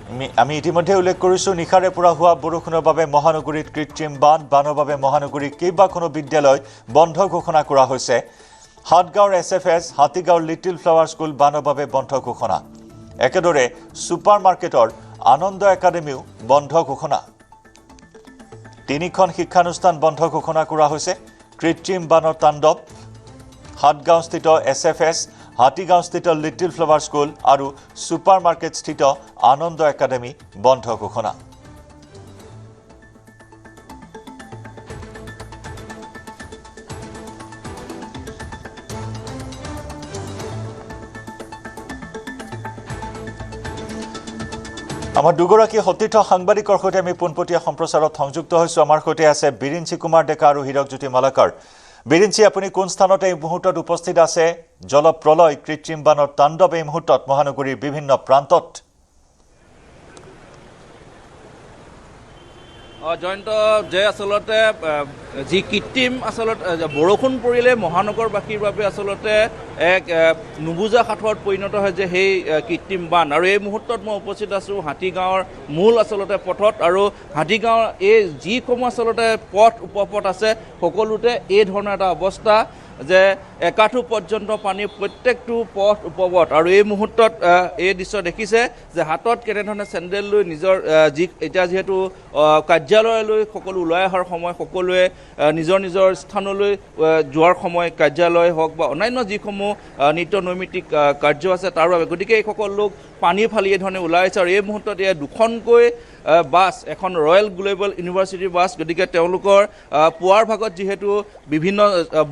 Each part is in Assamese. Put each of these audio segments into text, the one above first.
আমি ইতিমধ্যে উল্লেখ কৰিছোঁ নিশাৰে পৰা হোৱা বৰষুণৰ বাবে মহানগৰীত কৃত্ৰিম বানৰ বাবে মহানগৰীৰ কেইবাখনো বিদ্যালয় বন্ধ ঘোষণা কৰা হৈছে হাটগাঁৱৰ SFS হাতীগাঁৱৰ লিটিল ফ্লাৱাৰ স্কুল বানৰ বাবে বন্ধ ঘোষণা একেদৰে সুপাৰ মাৰ্কেটৰ আনন্দ একাডেমিও বন্ধ ঘোষণা তিনিখন শিক্ষানুষ্ঠান বন্ধ ঘোষণা কৰা হৈছে কৃত্ৰিম বানৰ তাণ্ডৱ হাটগাঁওস্থিত SFS হাতীগাঁওস্থিত লিটিল ফ্লাৱাৰ স্কুল আৰু সুপাৰ মাৰ্কেটস্থিত আনন্দ একাডেমি বন্ধ ঘোষণা আমাৰ দুগৰাকী সতীৰ্থ সাংবাদিকৰ সৈতে আমি পোনপটীয়া সম্প্ৰচাৰত সংযুক্ত হৈছোঁ আমাৰ সৈতে আছে বিৰিঞ্চি কুমাৰ ডেকা আৰু হীৰকজ্যোতি মালাকাৰ বিৰিঞ্চি আপুনি কোন স্থানতে এই মুহূৰ্তত উপস্থিত আছে জলপ্ৰলয় কৃত্ৰিম বানৰ তাণ্ডৱ এই মুহূৰ্তত মহানগৰীৰ বিভিন্ন প্ৰান্তত জয়ন্ত যে আসলতে যি কৃত্ৰিম আসলতে বৰষুণ পৰিলে মহানগৰবাসীৰ বাবে আসলতে এক নুবুজা সাঁথৰত পৰিণত হয় যে সেই কৃত্ৰিম বান আৰু এই মুহূৰ্তত মই উপস্থিত আছোঁ হাতীগাঁৱৰ মূল আসলতে পথত আৰু হাতীগাঁৱৰ এই যিসমূহ আসলতে পথ উপপথ আছে সকলোতে এই ধৰণৰ এটা অৱস্থা যে একাঠু পৰ্যন্ত পানী প্ৰত্যেকটো পথ উপপথ আৰু এই মুহূৰ্তত এই দৃশ্য দেখিছে যে হাতত কেনেধৰণে চেণ্ডেল লৈ নিজৰ এতিয়া যিহেতু কাৰ্যালয়লৈ সকলো ওলাই অহাৰ সময় সকলোৱে নিজৰ নিজৰ স্থানলৈ যোৱাৰ সময় কাৰ্যালয় হওক বা অন্যান্য যিসমূহ নিত্য নৈমিত্তিক কাৰ্য আছে তাৰ বাবে গতিকে এইসকল লোক পানী ফালি এই ধৰণে ওলাই আহিছে আৰু এই মুহূৰ্তত এয়া দুখনকৈ বাছ এখন ৰয়েল গ্লোবেল ইউনিভাৰ্চিটি বাছ গতিকে তেওঁলোকৰ পুৱাৰ ভাগত যিহেতু বিভিন্ন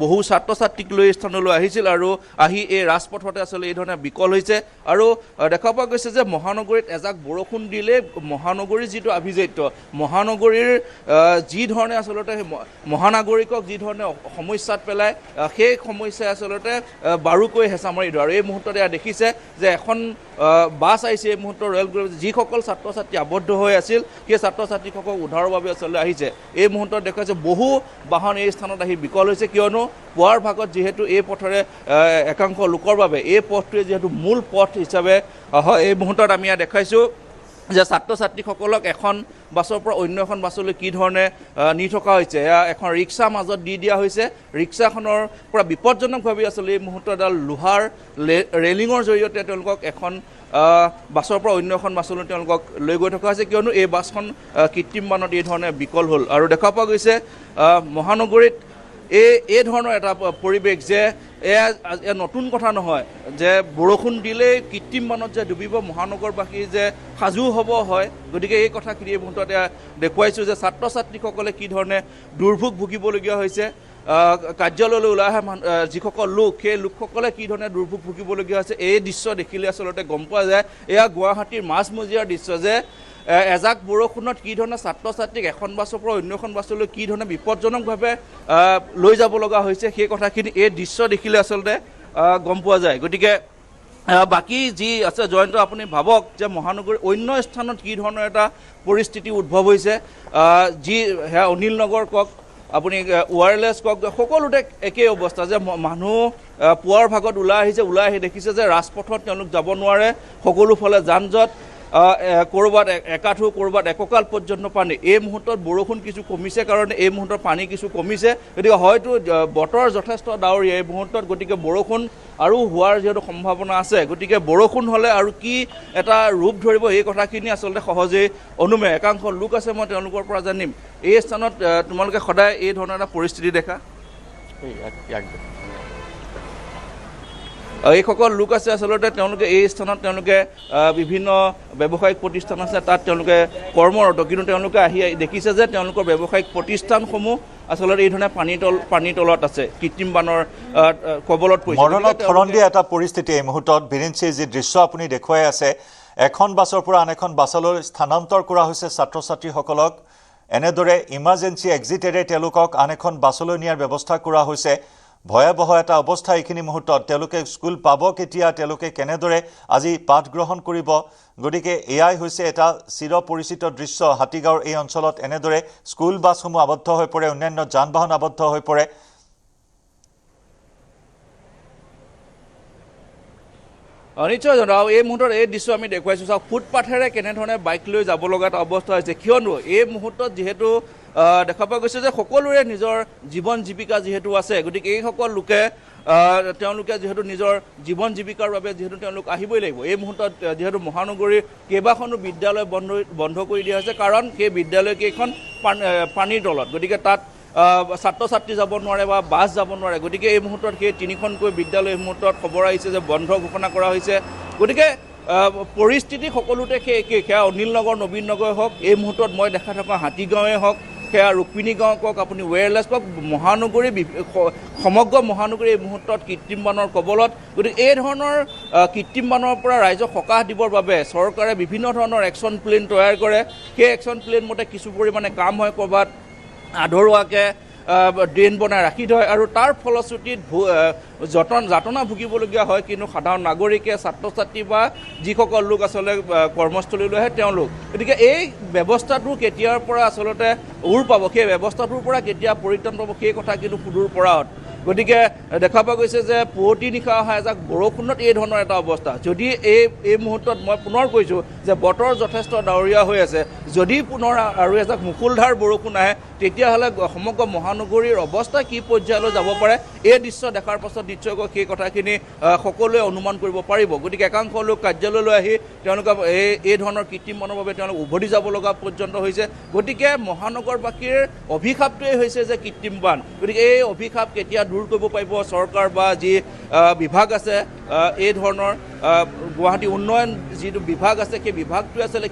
বহু ছাত্ৰ ছাত্ৰীক লৈ স্থানলৈ আহিছিল আৰু আহি এই ৰাজপথতে আচলতে এই ধৰণে বিকল হৈছে আৰু দেখা পোৱা গৈছে যে মহানগৰীত এজাক বৰষুণ দিলে মহানগৰীৰ যিটো আভিজাত্য মহানগৰীৰ যি ধৰণে আচলতে মহানাগৰিকক যি ধৰণে সমস্যাত পেলায় সেই সমস্যাই আচলতে বাৰুকৈ হেঁচা মাৰি দিয়ে আৰু এই মুহূৰ্তত এয়া দেখিছে যে এখন বাছ আহিছে এই মুহূৰ্তত ৰয়েল গ্লোবেল যিসকল ছাত্ৰ ছাত্ৰী আবদ্ধ হৈ আছিল সেই ছাত্ৰ ছাত্ৰীসকলক উদ্ধাৰৰ বাবে আচলতে আহিছে এই মুহূৰ্তত দেখুৱাইছে বহু বাহন এই স্থানত আহি বিকল হৈছে কিয়নো পুৱাৰ ভাগত যিহেতু এই পথৰে একাংশ লোকৰ বাবে এই পথটোৱে যিহেতু মূল পথ হিচাপে হয় এই মুহূৰ্তত আমি ইয়াত দেখাইছোঁ যে ছাত্ৰ ছাত্ৰীসকলক এখন বাছৰ পৰা অন্য এখন বাছলৈ কি ধৰণে নি থকা হৈছে এয়া এখন ৰিক্সা মাজত দি দিয়া হৈছে ৰিক্সাখনৰ পৰা বিপদজনকভাৱে আচলতে এই মুহূৰ্তত এডাল লোহাৰ ৰেলিঙৰ জৰিয়তে তেওঁলোকক এখন বাছৰ পৰা অন্য এখন বাছলৈ তেওঁলোকক লৈ গৈ থকা হৈছে কিয়নো এই বাছখন কৃত্ৰিম বানত এই ধৰণে বিকল হ'ল আৰু দেখা পোৱা গৈছে মহানগৰীত এই ধৰণৰ এটা পৰিৱেশ যে এয়া নতুন কথা নহয় যে বৰষুণ দিলেই কৃত্ৰিম বানত যে ডুবিব মহানগৰবাসী যে সাজু হ'ব হয় গতিকে এই কথাখিনি এই মুহূৰ্তত দেখুৱাইছোঁ যে ছাত্ৰ ছাত্ৰীসকলে কি ধৰণে দুৰ্ভোগ ভুগিবলগীয়া হৈছে কাৰ্যালয়লৈ ওলাই অহা যিসকল লোক সেই লোকসকলে কি ধৰণে দুৰ্ভোগ ভুগিবলগীয়া হৈছে এই দৃশ্য দেখিলে আচলতে গম পোৱা যায় এয়া গুৱাহাটীৰ মাজমজিয়াৰ দৃশ্য যে এজাক বৰষুণত কি ধৰণে ছাত্ৰ ছাত্ৰীক এখন বাছৰ পৰা অন্য এখন বাছলৈ কি ধৰণে বিপদজনকভাৱে লৈ যাব লগা হৈছে সেই কথাখিনি এই দৃশ্য দেখিলে আচলতে গম পোৱা যায় গতিকে বাকী যি আছে জয়ন্ত আপুনি ভাবক যে মহানগৰীৰ অন্য স্থানত কি ধৰণৰ এটা পৰিস্থিতি উদ্ভৱ হৈছে যি সেয়া অনিল নগৰ কওক আপুনি ৱায়াৰলেছ কওক সকলোতে একেই অৱস্থা যে মানুহ পুৱাৰ ভাগত ওলাই আহিছে ওলাই আহি দেখিছে যে ৰাজপথত তেওঁলোক যাব নোৱাৰে সকলো ফালে যান জঁট ক'ৰবাত একাঠু ক'ৰবাত এককাল পৰ্যন্ত পানী এই মুহূৰ্তত বৰষুণ কিছু কমিছে কাৰণে এই মুহূৰ্তত পানী কিছু কমিছে গতিকে হয়তো বতৰ যথেষ্ট ডাৱৰীয়া এই মুহূৰ্তত গতিকে বৰষুণ আৰু হোৱাৰ যিহেতু সম্ভাৱনা আছে গতিকে বৰষুণ হ'লে আৰু কি এটা ৰূপ ধৰিব এই কথাখিনি আচলতে সহজেই অনুমেয় একাংশ লোক আছে মই তেওঁলোকৰ পৰা জানিম এই স্থানত তোমালোকে সদায় এই ধৰণৰ এটা পৰিস্থিতি দেখা এইসকল লোক আছে আচলতে তেওঁলোকে এই স্থানত তেওঁলোকে বিভিন্ন ব্যৱসায়িক প্ৰতিষ্ঠান আছে তাত তেওঁলোকে কৰ্মৰত কিন্তু তেওঁলোকে আহি দেখিছে যে তেওঁলোকৰ ব্যৱসায়িক প্ৰতিষ্ঠানসমূহ আচলতে এই ধৰণে পানীৰ তলত আছে কৃত্ৰিম বানৰ কবলত পৰিছে মৰণত ধৰণ দিয়া এটা পৰিস্থিতি এই মুহূৰ্তত বিৰিঞ্চি যি দৃশ্য আপুনি দেখুৱাই আছে এখন বাছৰ পৰা আন এখন বাছলৈ স্থানান্তৰ কৰা হৈছে ছাত্ৰ ছাত্ৰীসকলক এনেদৰে ইমাৰ্জেঞ্চি এক্সিটেৰে তেওঁলোকক আন এখন বাছলৈ নিয়াৰ ব্যৱস্থা কৰা হৈছে ভয়াবহ এটা অৱস্থা এইখিনি মুহূৰ্তত তেওঁলোকে স্কুল পাব কেতিয়া তেওঁলোকে কেনেদৰে আজি পাঠ গ্ৰহণ কৰিব গতিকে এয়াই হৈছে এটা চিৰ পৰিচিত দৃশ্য হাতীগাঁৱৰ এই অঞ্চলত এনেদৰে স্কুল বাছসমূহ আবদ্ধ হৈ পৰে অন্যান্য যান বাহন আবদ্ধ হৈ পৰে নিশ্চয় জনাও এই মুহূৰ্তত এই দৃশ্য আমি দেখুৱাইছোঁ চাওক ফুটপাথেৰে কেনেধৰণে বাইক লৈ যাব লগা এটা অৱস্থা হৈছে কিয়নো এই মুহূৰ্তত যিহেতু দেখা পোৱা গৈছে যে সকলোৰে নিজৰ জীৱন জীৱিকা যিহেতু আছে গতিকে এইসকল লোকে তেওঁলোকে যিহেতু নিজৰ জীৱন জীৱিকাৰ বাবে যিহেতু তেওঁলোক আহিবই লাগিব এই মুহূৰ্তত যিহেতু মহানগৰীৰ কেইবাখনো বিদ্যালয় বন্ধ কৰি দিয়া হৈছে কাৰণ সেই বিদ্যালয়কেইখন পানীৰ তলত গতিকে তাত ছাত্ৰ ছাত্ৰী যাব নোৱাৰে বা বাছ যাব নোৱাৰে গতিকে এই মুহূৰ্তত সেই তিনিখনকৈ বিদ্যালয় এই মুহূৰ্তত খবৰ আহিছে যে বন্ধ ঘোষণা কৰা হৈছে গতিকে পৰিস্থিতি সকলোতে সেই একেই সেয়া অনিল নগৰ নবীন নগৰ হওক এই মুহূৰ্তত মই দেখা থকা হাতীগাঁৱে হওক সেয়া ৰুক্মিণী গাঁও কওক আপুনি ৱেৰলেছ কওক মহানগৰী সমগ্ৰ মহানগৰী এই মুহূৰ্তত কৃত্ৰিম বানৰ কবলত গতিকে এই ধৰণৰ কৃত্ৰিম বানৰ পৰা ৰাইজক সকাহ দিবৰ বাবে চৰকাৰে বিভিন্ন ধৰণৰ একশ্যন প্লেন তৈয়াৰ কৰে সেই একশ্যন প্লেন মতে কিছু পৰিমাণে কাম হয় ক'ৰবাত আধৰুৱাকৈ ড্ৰেইন বনাই ৰাখি থয় আৰু তাৰ ফলশ্ৰুতিত যাতনা ভুগিবলগীয়া হয় কিন্তু সাধাৰণ নাগৰিকে ছাত্ৰ ছাত্ৰী বা যিসকল লোক আচলতে কৰ্মস্থলীলৈ আহে তেওঁলোক গতিকে এই ব্যৱস্থাটো কেতিয়াৰ পৰা আচলতে পাব সেই ব্যৱস্থাটোৰ পৰা কেতিয়া পৰিত্ৰাণ পাব সেই কথা কিন্তু সুদূৰ পৰাহত গতিকে দেখা পোৱা গৈছে যে পুৱতি নিশা অহা এজাক বৰষুণত এই ধৰণৰ এটা অৱস্থা যদি এই মুহূৰ্তত মই পুনৰ কৈছোঁ যে বতৰ যথেষ্ট ডাৱৰীয়া হৈ আছে যদি পুনৰ আৰু এজাক মুকুলধাৰ বৰষুণ আহে তেতিয়াহ'লে সমগ্ৰ মহানগৰীৰ অৱস্থা কি পৰ্যায়লৈ যাব পাৰে এই দৃশ্য দেখাৰ পাছত নিশ্চয়কৈ সেই কথাখিনি সকলোৱে অনুমান কৰিব পাৰিব গতিকে একাংশ লোক কাৰ্যালয়লৈ আহি তেওঁলোকে এই ধৰণৰ কৃত্ৰিম বানৰ বাবে তেওঁলোক উভতি যাব লগা পৰ্যন্ত হৈছে গতিকে মহানগৰবাসীৰ অভিশাপটোৱেই হৈছে যে কৃত্ৰিম বান গতিকে এই অভিশাপ কেতিয়া দূৰ কৰিব পাৰিব চৰকাৰ বা যি বিভাগ আছে এই ধৰণৰ গুৱাহাটী উন্নয়ন যিটো বিভাগ আছে সেই বিভাগটোৱে আচলতে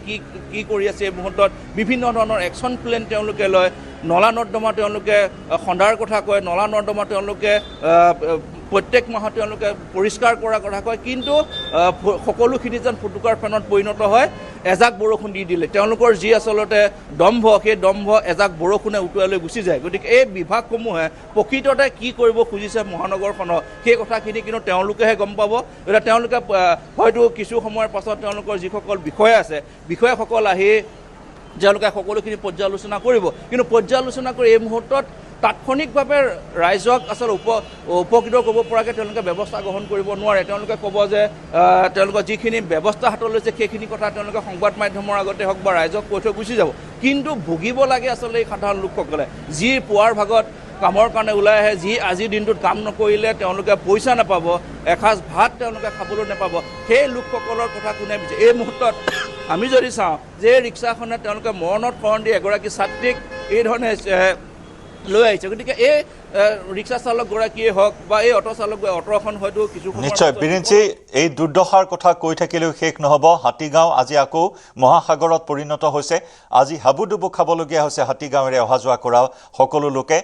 কি কৰি আছে এই মুহূৰ্তত বিভিন্ন ধৰণৰ একশ্যন প্লেন তেওঁলোকে লয় নলা নৰ্দমা তেওঁলোকে খন্দাৰ কথা কয় নলা নৰ্দমা তেওঁলোকে প্ৰত্যেক মাহত তেওঁলোকে পৰিষ্কাৰ কৰাৰ কথা কয় কিন্তু সকলোখিনি যেন ফুটুকাৰ ফেনত পৰিণত হয় এজাক বৰষুণ দি দিলে তেওঁলোকৰ যি আচলতে দম্ভ সেই দম্ভ এজাক বৰষুণে উটুৱাই লৈ গুচি যায় গতিকে এই বিভাগসমূহে প্ৰকৃততে কি কৰিব খুজিছে মহানগৰখনক সেই কথাখিনি কিন্তু তেওঁলোকেহে গম পাব এতিয়া তেওঁলোকে হয়তো কিছু সময়ৰ পাছত তেওঁলোকৰ যিসকল বিষয়া আছে বিষয়াসকল আহি তেওঁলোকে সকলোখিনি পৰ্যালোচনা কৰিব কিন্তু পৰ্যালোচনা কৰি এই মুহূৰ্তত তাৎক্ষণিকভাৱে ৰাইজক আচলতে উপকৃত কৰিব পৰাকৈ তেওঁলোকে ব্যৱস্থা গ্ৰহণ কৰিব নোৱাৰে তেওঁলোকে ক'ব যে তেওঁলোকৰ যিখিনি ব্যৱস্থা হাতত লৈছে সেইখিনি কথা তেওঁলোকে সংবাদ মাধ্যমৰ আগতে হওক বা ৰাইজক কৈ থৈ গুচি যাব কিন্তু ভুগিব লাগে আচলতে এই সাধাৰণ লোকসকলে যি পুৱাৰ ভাগত কামৰ কাৰণে ওলাই আহে যি আজিৰ দিনটোত কাম নকৰিলে তেওঁলোকে পইচা নাপাব এসাঁজ ভাত তেওঁলোকে খাবলৈ নাপাব সেই লোকসকলৰ কথা কোনে বিচাৰে এই মুহূৰ্তত আমি যদি চাওঁ যে ৰিক্সাখনে তেওঁলোকে মৰণত শৰণ দি এগৰাকী ছাত্ৰীক এই ধৰণে লৈ আহিছে গতিকে এই ৰিক্সা চালকগৰাকীয়ে হওক বা এই অটো অটোখন হয়তো কিছু নিশ্চয় বীৰেনজী এই দুৰ্দশাৰ কথা কৈ থাকিলেও শেষ নহ'ব হাতীগাঁও আজি আকৌ মহাসাগৰত পৰিণত হৈছে আজি হাবুডুবু খাবলগীয়া হৈছে হাতীগাঁৱেৰে অহা যোৱা কৰা সকলো লোকে